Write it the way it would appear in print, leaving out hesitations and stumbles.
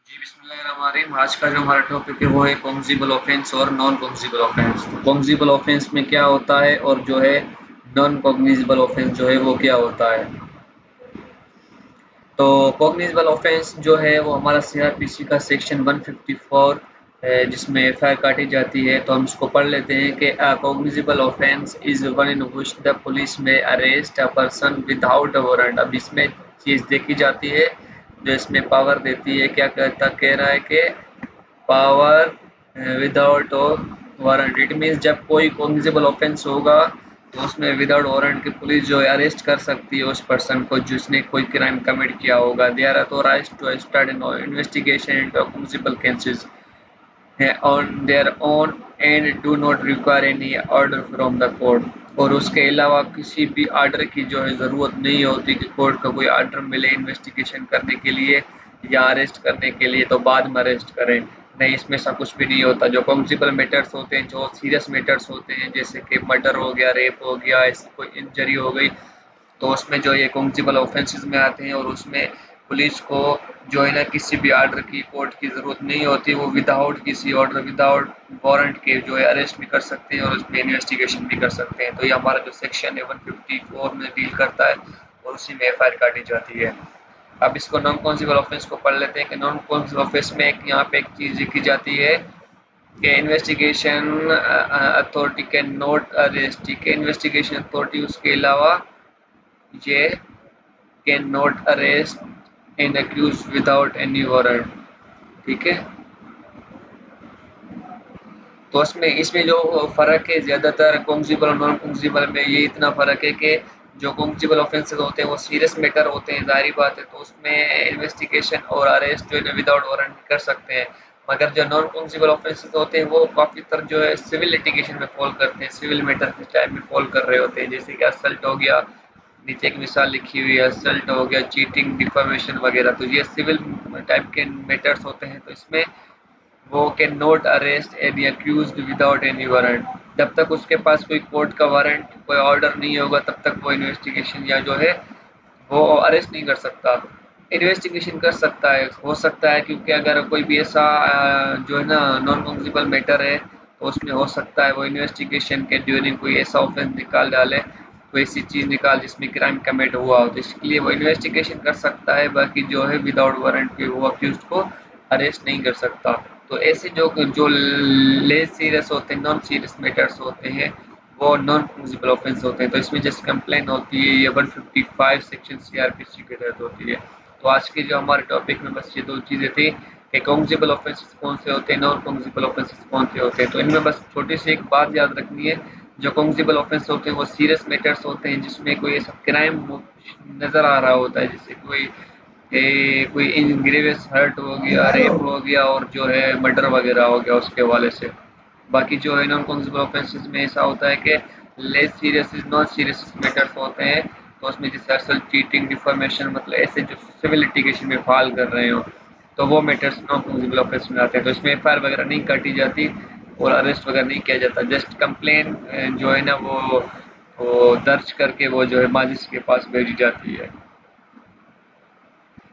जी, बिस्मिल्लाहिर्रहमानिर्रहीम। आज का जो हमारा टॉपिक है वो है कॉग्निजिबल ऑफेंस और नॉन कॉग्निजिबल ऑफेंस। तो कॉग्निजिबल ऑफेंस में क्या होता है और जो है नॉन कॉग्निजिबल ऑफेंस जो है वो क्या होता है। तो कॉग्निजिबल ऑफेंस जो है वो हमारा सीआरपीसी का सेक्शन 154 है, जिसमें एफआईआर काटी जाती है। तो हम इसको पढ़ लेते हैं कि cognizable offence is one in which the police may arrest a person without a warrant. अब इसमें चीज़ देखी जाती है जो इसमें पावर देती है, क्या कहता कह रहा है कि power without warrant. It means जब कोई कॉग्निजिबल ऑफेंस होगा तो उसमें विदाउट वारंट की पुलिस जो है अरेस्ट कर सकती है उस पर्सन को जिसने कोई क्राइम कमिट किया होगा। They are authorized to start an investigation into cognizable cases on their own and do not require any order from the court। और उसके अलावा किसी भी आर्डर की जो है ज़रूरत नहीं होती कि कोर्ट का कोई आर्डर मिले इन्वेस्टिगेशन करने के लिए या अरेस्ट करने के लिए तो बाद में अरेस्ट करें। नहीं, इसमें ऐसा कुछ भी नहीं होता। जो कॉग्निजिबल मैटर्स होते हैं, जो सीरियस मैटर्स होते हैं, जैसे कि मर्डर हो गया, रेप हो गया, ऐसी कोई इंजरी हो गई, तो उसमें जो ये कॉग्निजिबल ऑफेंसेस में आते हैं और उसमें पुलिस को जो है ना किसी भी आर्डर की, कोर्ट की ज़रूरत नहीं होती। वो विदाउट किसी ऑर्डर, विदाउट वारंट के जो है अरेस्ट भी कर सकते हैं और उसमें इन्वेस्टिगेशन भी कर सकते हैं। तो ये हमारा जो सेक्शन है 154 में डील करता है और उसी में एफआईआर काटी जाती है। अब इसको नॉन कॉन्सिबल ऑफेंस को पढ़ लेते हैं कि नॉन कॉन्सिबल ऑफेंस में एक यहाँ पे एक चीज़ लिखी जाती है कि investigation authority can not arrest. ठीक है, इन्वेस्टिगेशन अथॉरिटी उसके अलावा ये can not arrest an accused without any warrant. ठीक है, तो इसमें जो फ़र्क है ज़्यादातर कॉग्निजिबल और नॉन कॉग्निजिबल में ये इतना फ़र्क है कि जो कॉग्निजिबल ऑफेंसेस होते हैं वो सीरियस मैटर होते हैं, ज़ाहिर बात है, तो उसमें इन्वेस्टिगेशन और अरेस्ट जो है विदाउट वारंट कर सकते हैं। मगर जो नॉन कॉग्निजिबल ऑफेंसेस होते हैं वो काफ़ी तर जो है सिविल लिटिगेशन में फॉल करते हैं, सिविल मैटर के टाइप में फॉल कर रहे होते हैं। जैसे कि असल्ट हो गया, नीचे एक मिसाल लिखी हुई है, असल्ट हो गया, चीटिंग, डिफामेशन वगैरह, तो ये सिविल टाइप के मैटर्स होते हैं। तो इसमें वो can not arrest any accused without any warrant. जब तक उसके पास कोई कोर्ट का वारंट, कोई ऑर्डर नहीं होगा, तब तक वो इन्वेस्टिगेशन या जो है वो अरेस्ट नहीं कर सकता। इन्वेस्टिगेशन कर सकता है, हो सकता है, क्योंकि अगर कोई भी ऐसा जो है ना नॉन कॉग्निजिबल मैटर है तो उसमें हो सकता है वो इन्वेस्टिगेशन के ड्यूरिंग कोई ऐसा ऑफेंस निकाल डाले, कोई ऐसी चीज़ निकाल जिसमें क्राइम कमिट हुआ हो, तो इसके लिए वो इन्वेस्टिगेशन कर सकता है। बाकी जो है विदाउट वारंट के वो अक्यूज्ड को अरेस्ट नहीं कर सकता। तो ऐसे जो जो लेस सीरियस होते हैं, नॉन सीरियस मैटर्स होते हैं, वो नॉन कॉग्निजिबल ऑफेंस होते हैं। तो इसमें जैसे कंप्लेन होती है ये 155 सेक्शन सीआरपीसी के तहत होती है। तो आज के जो हमारे टॉपिक में बस ये दो चीज़ें थी कि कॉग्निजिबल ऑफेंसेस कौन से होते हैं, नॉन कॉग्निजिबल ऑफेंसेस कौन से होते हैं। तो इनमें बस छोटी सी एक बात याद रखनी है, जो कॉग्निजिबल ऑफेंस होते हैं वो सीरियस मैटर्स होते हैं जिसमें कोई ऐसा क्राइम नज़र आ रहा होता है, जैसे कोई ग्रेवियस हर्ट हो गया, रेप हो गया और जो है मर्डर वगैरह हो गया उसके हवाले से। बाकी जो है नॉन कॉग्निजिबल ऑफेंसेस में ऐसा होता है कि less serious non serious matters होते हैं। तो उसमें जैसे असल चीटिंग, डिफॉर्मेशन, मतलब ऐसे जो सिविल लिटिगेशन में फाल कर रहे हो, तो वो मैटर्स नॉन कॉग्निजिबल ऑफेंस में आते हैं। तो इसमें एफआईआर वगैरह नहीं काटी जाती और अरेस्ट वगैरह नहीं किया जाता। जस्ट कंप्लेन जो है ना वो दर्ज करके वो जो है माजिस्ट्रेट के पास भेजी जाती है।